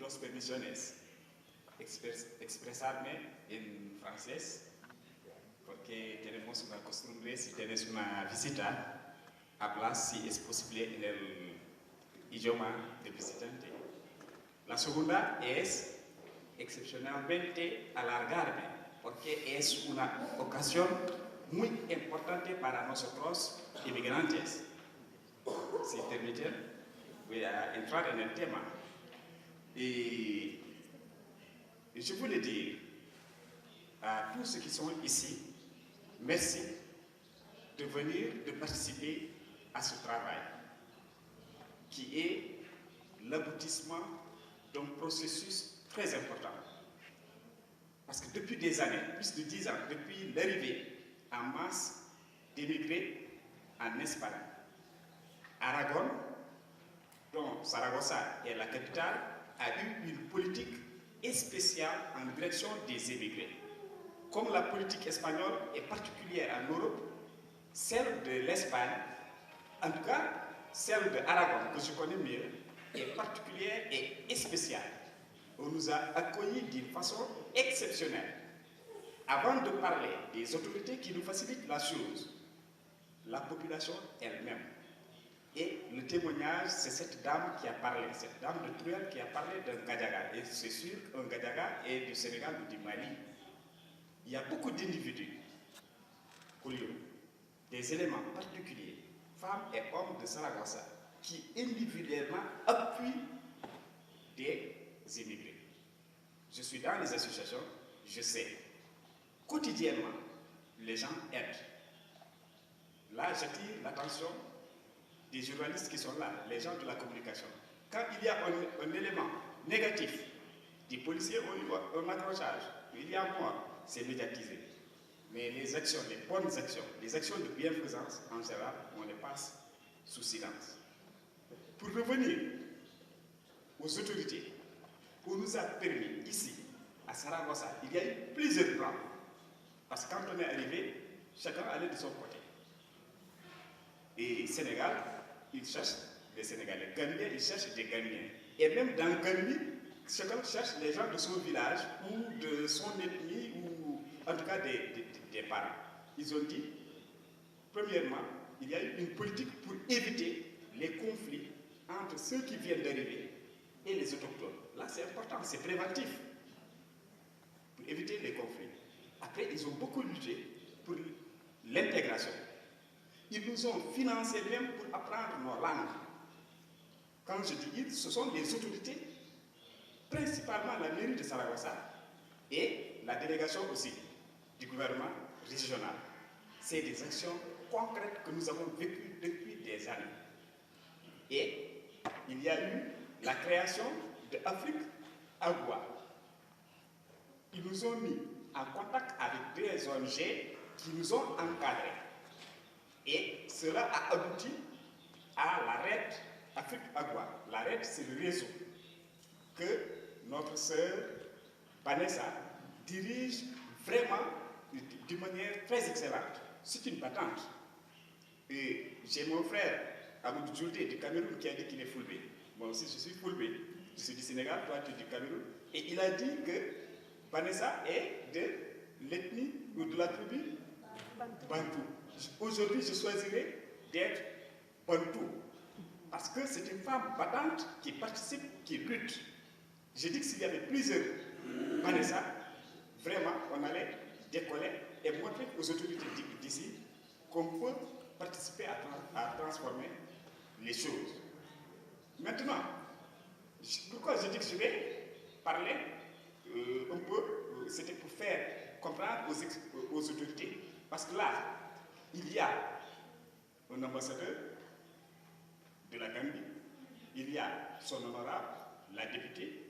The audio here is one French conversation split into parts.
dos permisiones expresarme en francés porque tenemos una costumbre, si tienes una visita, hablar si es posible en el idioma del visitante. La segunda es excepcionalmente alargarme, porque es una ocasión muy importante para nosotros inmigrantes. Si permiten, voy a entrar en el tema. Et je voulais dire à tous ceux qui sont ici, merci de venir, de participer à ce travail, qui est l'aboutissement d'un processus très important. Parce que depuis des années, plus de 10 ans, depuis l'arrivée en masse d'émigrés en Espagne, Aragon, dont Saragossa est la capitale, a eu une politique spéciale en direction des émigrés. Comme la politique espagnole est particulière en Europe, celle de l'Espagne, en tout cas celle de Aragon, que je connais mieux, est particulière et spéciale. On nous a accueillis d'une façon exceptionnelle. Avant de parler des autorités qui nous facilitent la chose, la population elle-même. Et le témoignage, c'est cette dame qui a parlé, cette dame de Truel qui a parlé d'un Gadiaga. Et c'est sûr qu'un Gadiaga est du Sénégal ou du Mali. Il y a beaucoup d'individus, des éléments particuliers, femmes et hommes de Saragossa, qui individuellement appuient des immigrés. Je suis dans les associations, je sais. Quotidiennement, les gens aident. Là, j'attire l'attention des journalistes qui sont là, les gens de la communication. Quand il y a un élément négatif, des policiers ont un accrochage, il y a mort, c'est médiatisé. Mais les actions, les bonnes actions, les actions de bienfaisance, en général, on les passe sous silence. Pour revenir aux autorités, on nous a permis ici, à Saragossa, il y a eu plusieurs plans. Parce que quand on est arrivé, chacun allait de son côté. Et Sénégal, ils cherchent des Sénégalais. Gambien, ils cherchent des Gambiens. Et même dans Gambie, chacun cherche les gens de son village ou de son ethnie ou en tout cas des parents. Ils ont dit, premièrement, il y a eu une politique pour éviter les conflits entre ceux qui viennent d'arriver et les autochtones. Là, c'est important, c'est préventif pour éviter les conflits. Après, ils ont beaucoup lutté pour l'intégration. Ils nous ont financé même pour apprendre nos langues. Quand je dis ils, ce sont les autorités, principalement la mairie de Saragossa et la délégation aussi du gouvernement régional. C'est des actions concrètes que nous avons vécues depuis des années. Et il y a eu la création de Afrique Agua. Ils nous ont mis en contact avec des ONG qui nous ont encadrés. Et cela a abouti à la RED Afrique Agua. La RED, c'est le réseau que notre sœur Vanessa dirige vraiment d'une manière très excellente. C'est une battante. Et j'ai mon frère Amadou Djourdé du Cameroun qui a dit qu'il est Fulbé. Moi aussi, je suis Fulbé. Je suis du Sénégal, toi tu es du Cameroun. Et il a dit que Vanessa est de l'ethnie ou de la tribu Bantou. Aujourd'hui, je choisirais d'être Bantou. Parce que c'est une femme battante qui participe, qui lutte. J'ai dit que s'il y avait plusieurs Vanessa, vraiment, on allait décoller et montrer aux autorités d'ici qu'on peut participer à transformer les choses. Maintenant, pourquoi je dis que je vais parler un peu, c'était pour faire comprendre aux autorités. Parce que là, il y a un ambassadeur de la Gambie, il y a son honorable, la députée,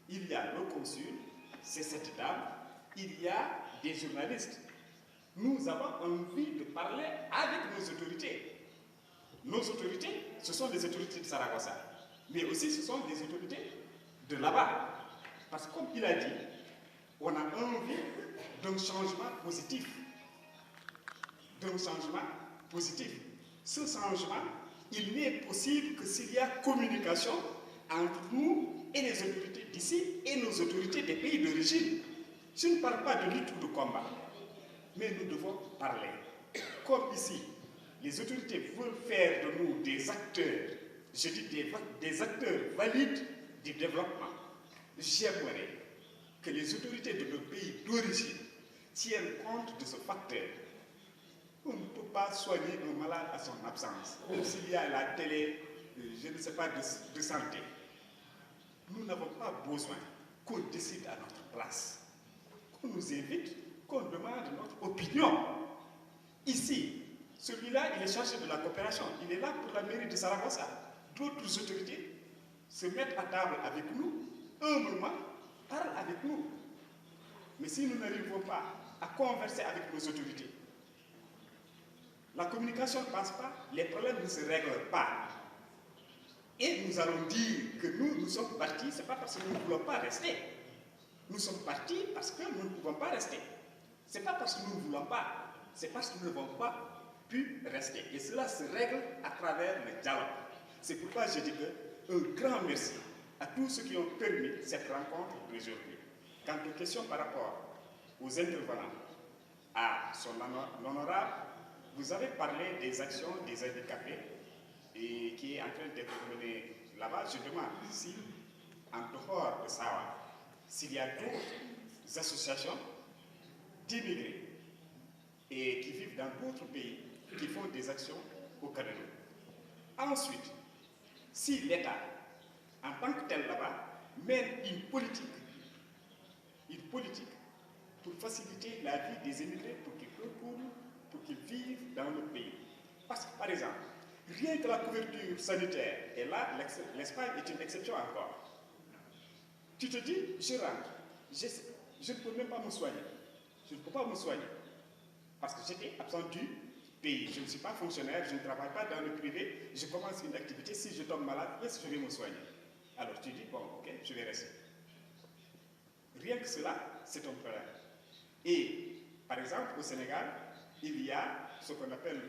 il y a le consul, c'est cette dame, il y a des journalistes. Nous avons envie de parler avec nos autorités. Nos autorités, ce sont les autorités de Saragossa, mais aussi ce sont les autorités de là-bas. Parce que comme il a dit, on a envie d'un changement positif. D'un changement positif. Ce changement, il n'est possible que s'il y a communication entre nous et les autorités d'ici. ici et nos autorités des pays d'origine. Je ne parle pas de lutte ou de combat, mais nous devons parler. Comme ici, les autorités veulent faire de nous des acteurs, je dis des acteurs valides du développement. J'aimerais que les autorités de nos pays d'origine tiennent compte de ce facteur. On ne peut pas soigner un malade à son absence, même s'il y a la télé, je ne sais pas, de santé. Nous n'avons pas besoin qu'on décide à notre place, qu'on nous invite, qu'on demande notre opinion. Ici, celui-là, il est chargé de la coopération, il est là pour la mairie de Saragossa. D'autres autorités se mettent à table avec nous, humblement, parlent avec nous. Mais si nous n'arrivons pas à converser avec nos autorités, la communication ne passe pas, les problèmes ne se règlent pas. Et nous allons dire que nous sommes partis, ce n'est pas parce que nous ne voulons pas rester. Nous sommes partis parce que nous ne pouvons pas rester. Ce n'est pas parce que nous ne voulons pas, c'est parce que nous n'avons pas pu rester. Et cela se règle à travers le dialogue. C'est pourquoi je dis un grand merci à tous ceux qui ont permis cette rencontre d'aujourd'hui. Quant aux questions par rapport aux intervenants, à son honorable, vous avez parlé des actions des handicapés et qui est en train d'être menée là-bas. Je demande si, en dehors de Sawa, s'il y a d'autres associations d'immigrés et qui vivent dans d'autres pays qui font des actions au Cameroun. Ensuite, si l'État, en tant que tel là-bas, mène une politique pour faciliter la vie des immigrés, pour qu'ils retournent, pour qu'ils vivent dans le pays. Parce que, par exemple, rien que la couverture sanitaire, et là, l'Espagne est une exception encore. Tu te dis, je rentre, je ne peux même pas me soigner. Je ne peux pas me soigner. Parce que j'étais absent du pays. Je ne suis pas fonctionnaire, je ne travaille pas dans le privé, je commence une activité, si je tombe malade, est-ce que je vais me soigner? Alors tu dis, bon, ok, je vais rester. Rien que cela, c'est un problème. Et, par exemple, au Sénégal, il y a ce qu'on appelle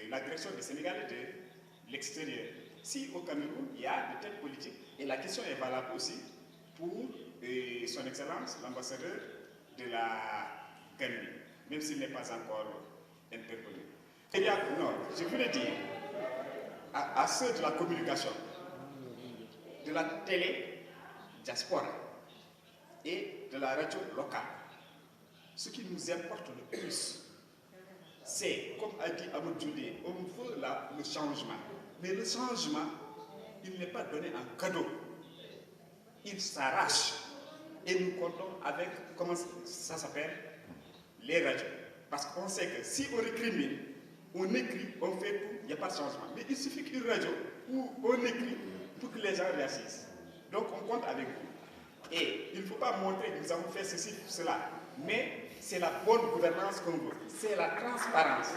la direction des Sénégalais de l'extérieur. Si au Cameroun, il y a de telles politiques, et la question est valable aussi pour son Excellence, l'ambassadeur de la Gambie, même s'il n'est pas encore intervenu. Non, je voulais dire à ceux de la communication, de la télé diaspora et de la radio locale, ce qui nous importe le plus, c'est, comme a dit Amadou Djoudé, on veut le changement. Mais le changement, il n'est pas donné en cadeau. Il s'arrache. Et nous comptons avec, comment ça s'appelle, les radios. Parce qu'on sait que si on récrimine, on écrit, on fait tout, il n'y a pas de changement. Mais il suffit qu'une radio où on écrit pour que les gens réagissent. Donc on compte avec vous. Et il ne faut pas montrer que nous avons fait ceci, cela. Mais c'est la bonne gouvernance qu'on veut. C'est la transparence.